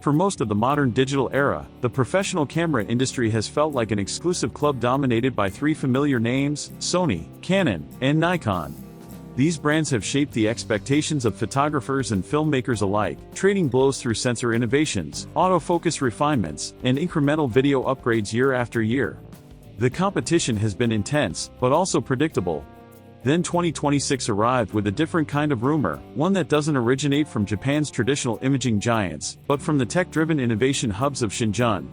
For most of the modern digital era, the professional camera industry has felt like an exclusive club dominated by three familiar names: Sony, Canon, and Nikon. These brands have shaped the expectations of photographers and filmmakers alike, trading blows through sensor innovations, autofocus refinements, and incremental video upgrades year after year. The competition has been intense, but also predictable. Then 2026 arrived with a different kind of rumor, one that doesn't originate from Japan's traditional imaging giants, but from the tech-driven innovation hubs of Shenzhen.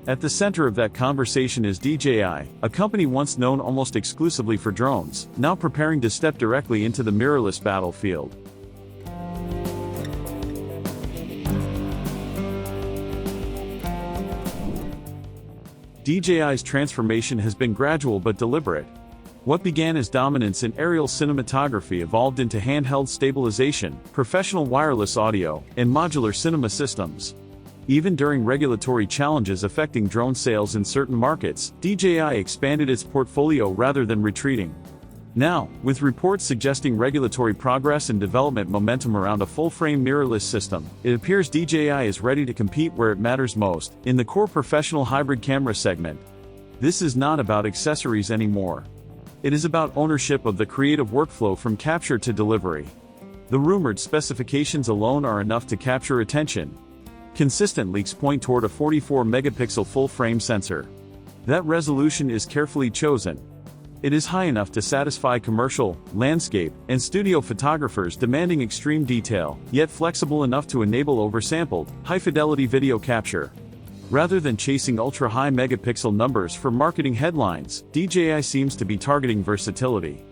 At the center of that conversation is DJI, a company once known almost exclusively for drones, now preparing to step directly into the mirrorless battlefield. DJI's transformation has been gradual but deliberate. What began as dominance in aerial cinematography evolved into handheld stabilization, professional wireless audio, and modular cinema systems. Even during regulatory challenges affecting drone sales in certain markets, DJI expanded its portfolio rather than retreating. Now, with reports suggesting regulatory progress and development momentum around a full-frame mirrorless system, it appears DJI is ready to compete where it matters most, in the core professional hybrid camera segment. This is not about accessories anymore. It is about ownership of the creative workflow from capture to delivery. The rumored specifications alone are enough to capture attention. Consistent leaks point toward a 44-megapixel full-frame sensor. That resolution is carefully chosen. It is high enough to satisfy commercial, landscape, and studio photographers demanding extreme detail, yet flexible enough to enable oversampled, high-fidelity video capture. Rather than chasing ultra-high megapixel numbers for marketing headlines, DJI seems to be targeting versatility.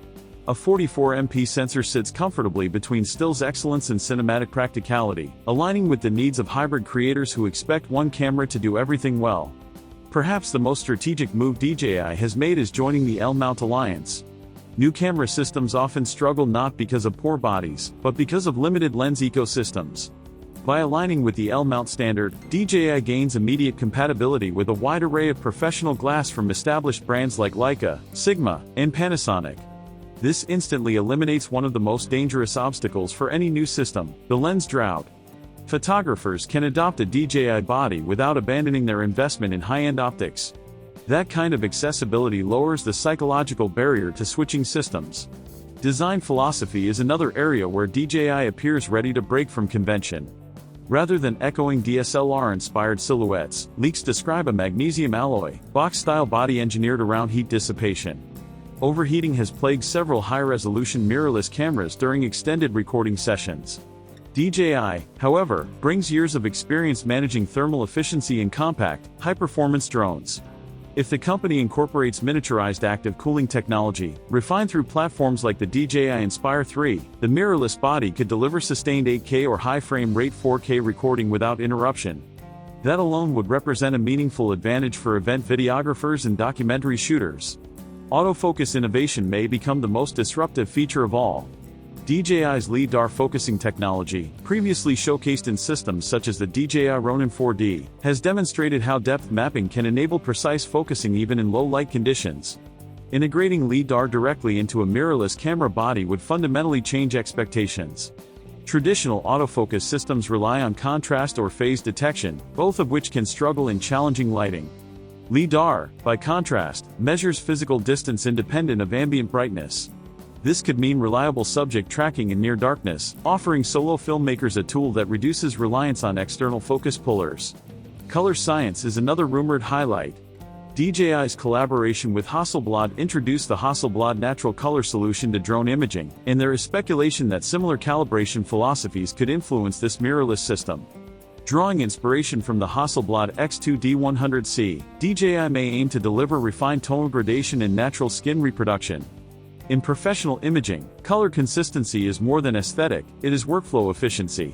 A 44MP sensor sits comfortably between stills excellence and cinematic practicality, aligning with the needs of hybrid creators who expect one camera to do everything well. Perhaps the most strategic move DJI has made is joining the L-mount alliance. New camera systems often struggle not because of poor bodies, but because of limited lens ecosystems. By aligning with the L-mount standard, DJI gains immediate compatibility with a wide array of professional glass from established brands like Leica, Sigma, and Panasonic. This instantly eliminates one of the most dangerous obstacles for any new system, the lens drought. Photographers can adopt a DJI body without abandoning their investment in high-end optics. That kind of accessibility lowers the psychological barrier to switching systems. Design philosophy is another area where DJI appears ready to break from convention. Rather than echoing DSLR-inspired silhouettes, leaks describe a magnesium alloy, box-style body engineered around heat dissipation. Overheating has plagued several high-resolution mirrorless cameras during extended recording sessions. DJI, however, brings years of experience managing thermal efficiency in compact, high-performance drones. If the company incorporates miniaturized active cooling technology, refined through platforms like the DJI Inspire 3, the mirrorless body could deliver sustained 8K or high frame rate 4K recording without interruption. That alone would represent a meaningful advantage for event videographers and documentary shooters. Autofocus innovation may become the most disruptive feature of all. DJI's LiDAR focusing technology, previously showcased in systems such as the DJI Ronin 4D, has demonstrated how depth mapping can enable precise focusing even in low light conditions. Integrating LiDAR directly into a mirrorless camera body would fundamentally change expectations. Traditional autofocus systems rely on contrast or phase detection, both of which can struggle in challenging lighting. LiDAR, by contrast, measures physical distance independent of ambient brightness. This could mean reliable subject tracking in near darkness, offering solo filmmakers a tool that reduces reliance on external focus pullers. Color science is another rumored highlight. DJI's collaboration with Hasselblad introduced the Hasselblad Natural Color Solution to drone imaging, and there is speculation that similar calibration philosophies could influence this mirrorless system. Drawing inspiration from the Hasselblad X2D100C, DJI may aim to deliver refined tonal gradation and natural skin reproduction. In professional imaging, color consistency is more than aesthetic, it is workflow efficiency.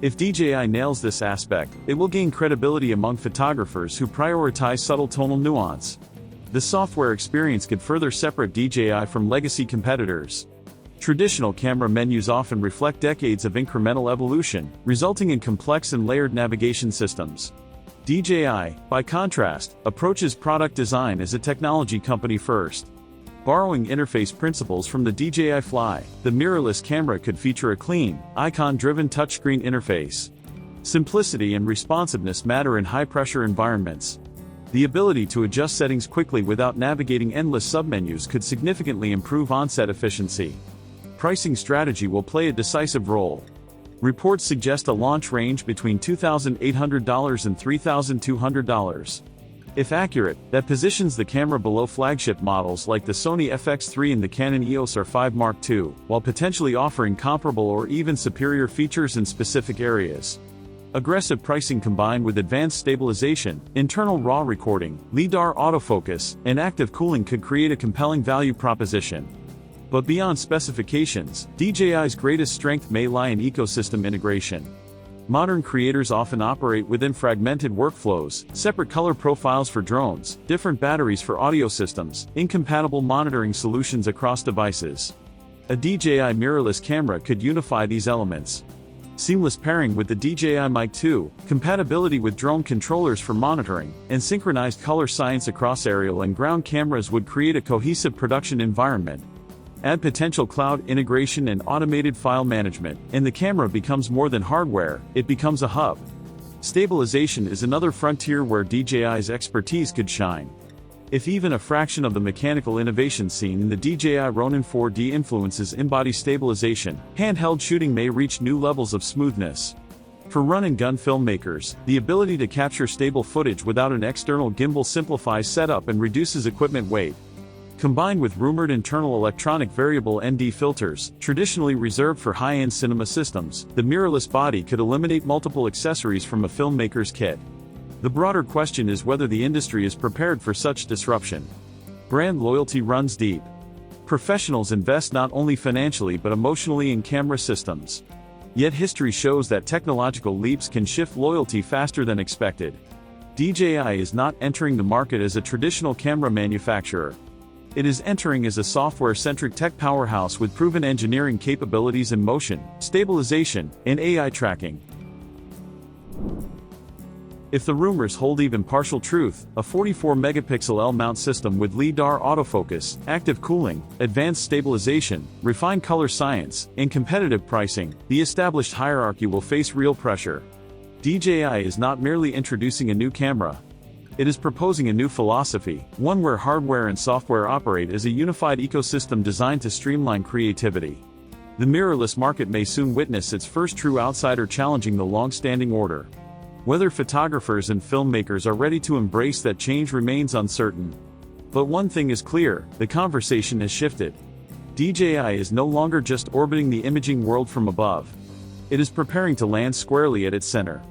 If DJI nails this aspect, it will gain credibility among photographers who prioritize subtle tonal nuance. The software experience could further separate DJI from legacy competitors. Traditional camera menus often reflect decades of incremental evolution, resulting in complex and layered navigation systems. DJI, by contrast, approaches product design as a technology company first. Borrowing interface principles from the DJI Fly, the mirrorless camera could feature a clean, icon-driven touchscreen interface. Simplicity and responsiveness matter in high-pressure environments. The ability to adjust settings quickly without navigating endless submenus could significantly improve on-set efficiency. Pricing strategy will play a decisive role. Reports suggest a launch range between $2,800 and $3,200. If accurate, that positions the camera below flagship models like the Sony FX3 and the Canon EOS R5 Mark II, while potentially offering comparable or even superior features in specific areas. Aggressive pricing combined with advanced stabilization, internal RAW recording, LiDAR autofocus, and active cooling could create a compelling value proposition. But beyond specifications, DJI's greatest strength may lie in ecosystem integration. Modern creators often operate within fragmented workflows, separate color profiles for drones, different batteries for audio systems, incompatible monitoring solutions across devices. A DJI mirrorless camera could unify these elements. Seamless pairing with the DJI Mic 2, compatibility with drone controllers for monitoring, and synchronized color science across aerial and ground cameras would create a cohesive production environment. Add potential cloud integration and automated file management, and the camera becomes more than hardware, it becomes a hub. Stabilization is another frontier where DJI's expertise could shine. If even a fraction of the mechanical innovation seen in the DJI Ronin 4D influences in-body stabilization, handheld shooting may reach new levels of smoothness. For run-and-gun filmmakers, the ability to capture stable footage without an external gimbal simplifies setup and reduces equipment weight. Combined with rumored internal electronic variable ND filters, traditionally reserved for high-end cinema systems, the mirrorless body could eliminate multiple accessories from a filmmaker's kit. The broader question is whether the industry is prepared for such disruption. Brand loyalty runs deep. Professionals invest not only financially but emotionally in camera systems. Yet history shows that technological leaps can shift loyalty faster than expected. DJI is not entering the market as a traditional camera manufacturer. It is entering as a software-centric tech powerhouse with proven engineering capabilities in motion, stabilization, and AI tracking. If the rumors hold even partial truth, a 44-megapixel L-mount system with LiDAR autofocus, active cooling, advanced stabilization, refined color science, and competitive pricing, the established hierarchy will face real pressure. DJI is not merely introducing a new camera. It is proposing a new philosophy, one where hardware and software operate as a unified ecosystem designed to streamline creativity. The mirrorless market may soon witness its first true outsider challenging the long-standing order. Whether photographers and filmmakers are ready to embrace that change remains uncertain. But one thing is clear, the conversation has shifted. DJI is no longer just orbiting the imaging world from above. It is preparing to land squarely at its center.